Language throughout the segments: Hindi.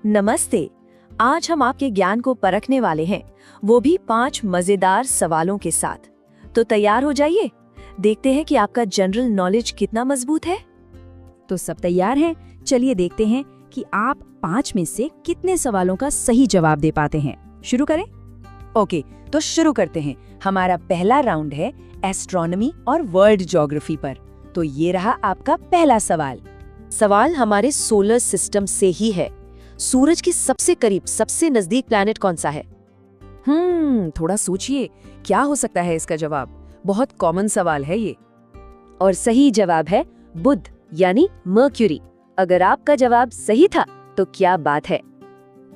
नमस्ते। आज हम आपके ज्ञान को परखने वाले हैं, वो भी 5 मजेदार सवालों के साथ। तो तैयार हो जाइए, देखते हैं कि आपका जनरल नॉलेज कितना मजबूत है। तो सब तैयार हैं? चलिए देखते हैं कि आप 5 में से कितने सवालों का सही जवाब दे पाते हैं। शुरू करें? ओके, तो शुरू करते हैं। हमारा पहला राउंड है एस्ट्रोनॉमी और वर्ल्ड ज्योग्राफी पर। तो ये रहा आपका पहला सवाल। सवाल हमारे सोलर सिस्टम से ही है। सूरज के सबसे करीब, सबसे नजदीक प्लैनेट कौन सा है? थोड़ा सोचिए, क्या हो सकता है इसका जवाब? बहुत कॉमन सवाल है ये। और सही जवाब है बुध, यानी मर्क्यूरी। अगर आपका जवाब सही था तो क्या बात है।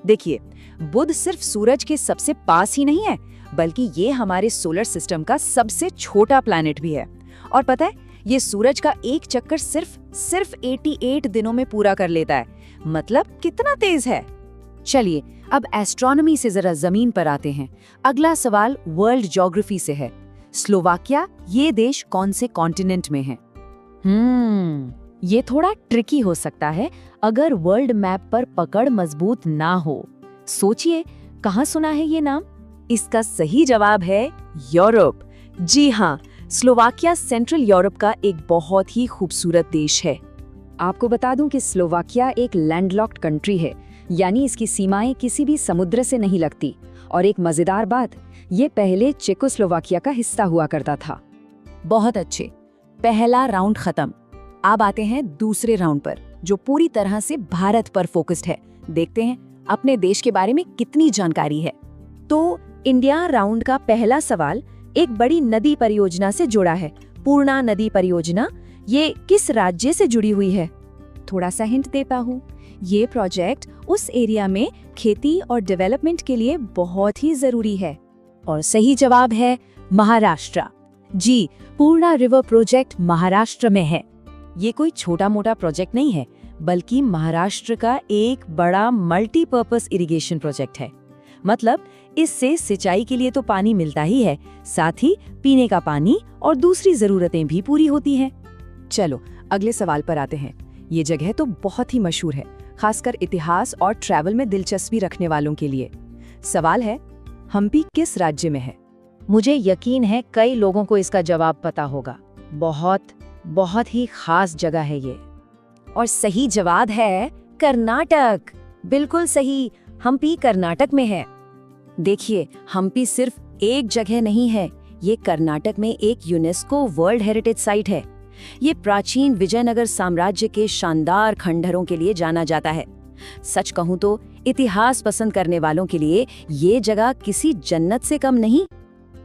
देखिए, बुध सिर्फ सूरज के सबसे पास ही नहीं है, बल्कि ये हमारे सोलर सिस्टम का सबसे छोटा प्लैनेट भी है। और पता है, ये सूरज का एक चक्कर सिर्फ 88 दिनों में पूरा कर लेता है। मतलब कितना तेज है। चलिए अब एस्ट्रोनॉमी से जरा जमीन पर आते हैं। अगला सवाल वर्ल्ड ज्योग्राफी से है। स्लोवाकिया ये देश कौन से कॉन्टिनेंट में है? ये थोड़ा ट्रिकी हो सकता है अगर वर्ल्ड मैप पर पकड़ मजबूत ना हो। सोचिए, कहाँ सुना है ये नाम? इसका सही जवाब है यूरोप। जी हाँ, स्लोवाकिया सेंट्रल यूरोप का एक बहुत ही खूबसूरत देश है। आपको बता दूं कि स्लोवाकिया एक लैंडलॉक्ड कंट्री है, यानी इसकी सीमाएं किसी भी समुद्र से नहीं लगती। और एक मजेदार बात, ये पहले चेकोस्लोवाकिया का हिस्सा हुआ करता था। बहुत अच्छे, पहला राउंड खत्म। अब आते हैं दूसरे राउंड पर, जो पूरी तरह से भारत पर फोकस्ड है। देखते हैं अपने देश के बारे में कितनी जानकारी है। तो इंडिया राउंड का पहला सवाल एक बड़ी नदी परियोजना से जुड़ा है। पूर्णा नदी परियोजना, ये किस राज्य से जुड़ी हुई है? थोड़ा सा हिंट देता हूँ। ये प्रोजेक्ट उस एरिया में खेती और डेवलपमेंट के लिए बहुत ही जरूरी है। और सही जवाब है महाराष्ट्र। जी, पूर्णा रिवर प्रोजेक्ट महाराष्ट्र में है। ये कोई छोटा मोटा प्रोजेक्ट नहीं है, बल्कि महाराष्ट्र का एक बड़ा मल्टीपर्पस इरिगेशन प्रोजेक्ट है। मतलब इससे सिंचाई के लिए तो पानी मिलता ही है, साथ ही पीने का पानी और दूसरी जरूरतें भी पूरी होती हैं। चलो अगले सवाल पर आते हैं। ये जगह तो बहुत ही मशहूर है, खासकर इतिहास और ट्रैवल में दिलचस्पी रखने वालों के लिए। सवाल है, हम्पी किस राज्य में है? मुझे यकीन है कई लोगों को इसका जवाब पता होगा। बहुत ही खास जगह है ये। और सही जवाब है कर्नाटक। बिल्कुल सही, हम्पी कर्नाटक में है। देखिए, हम्पी सिर्फ एक जगह नहीं है, ये कर्नाटक में एक यूनेस्को वर्ल्ड हेरिटेज साइट है। ये प्राचीन विजयनगर साम्राज्य के शानदार खंडहरों के लिए जाना जाता है। सच कहूं तो इतिहास पसंद करने वालों के लिए ये जगह किसी जन्नत से कम नहीं।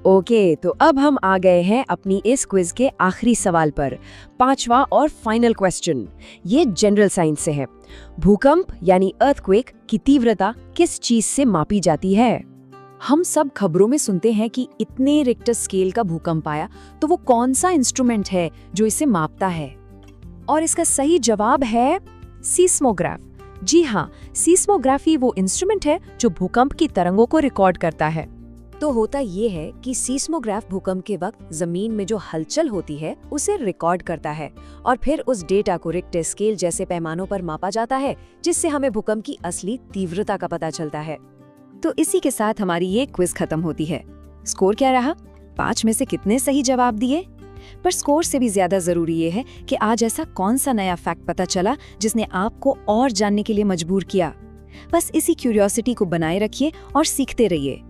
ओके, तो अब हम आ गए हैं अपनी इस क्विज के आखिरी सवाल पर। 5वां और फाइनल क्वेश्चन, ये जनरल साइंस से है। भूकंप यानी अर्थक्वेक की तीव्रता किस चीज से मापी जाती है? हम सब खबरों में सुनते हैं कि इतने रिक्टर स्केल का भूकंप आया, तो वो कौन सा इंस्ट्रूमेंट है जो इसे मापता है? और इसका सही जवाब है सीस्मोग्राफ। जी हाँ, सीस्मोग्राफी वो इंस्ट्रूमेंट है जो भूकंप की तरंगों को रिकॉर्ड करता है। तो होता ये है कि सीस्मोग्राफ भूकंप के वक्त जमीन में जो हलचल होती है उसे रिकॉर्ड करता है, और फिर उस डेटा को रिक्टर स्केल जैसे पैमानों पर मापा जाता है, जिससे हमें भूकंप की असली तीव्रता का पता चलता है। तो इसी के साथ हमारी ये क्विज खत्म होती है। स्कोर क्या रहा? 5 में से कितने सही जवाब दिए? पर स्कोर से भी ज्यादा जरूरी ये है कि आज ऐसा कौन सा नया फैक्ट पता चला जिसने आपको और जानने के लिए मजबूर किया। बस इसी क्यूरियोसिटी को बनाए रखिए और सीखते रहिए।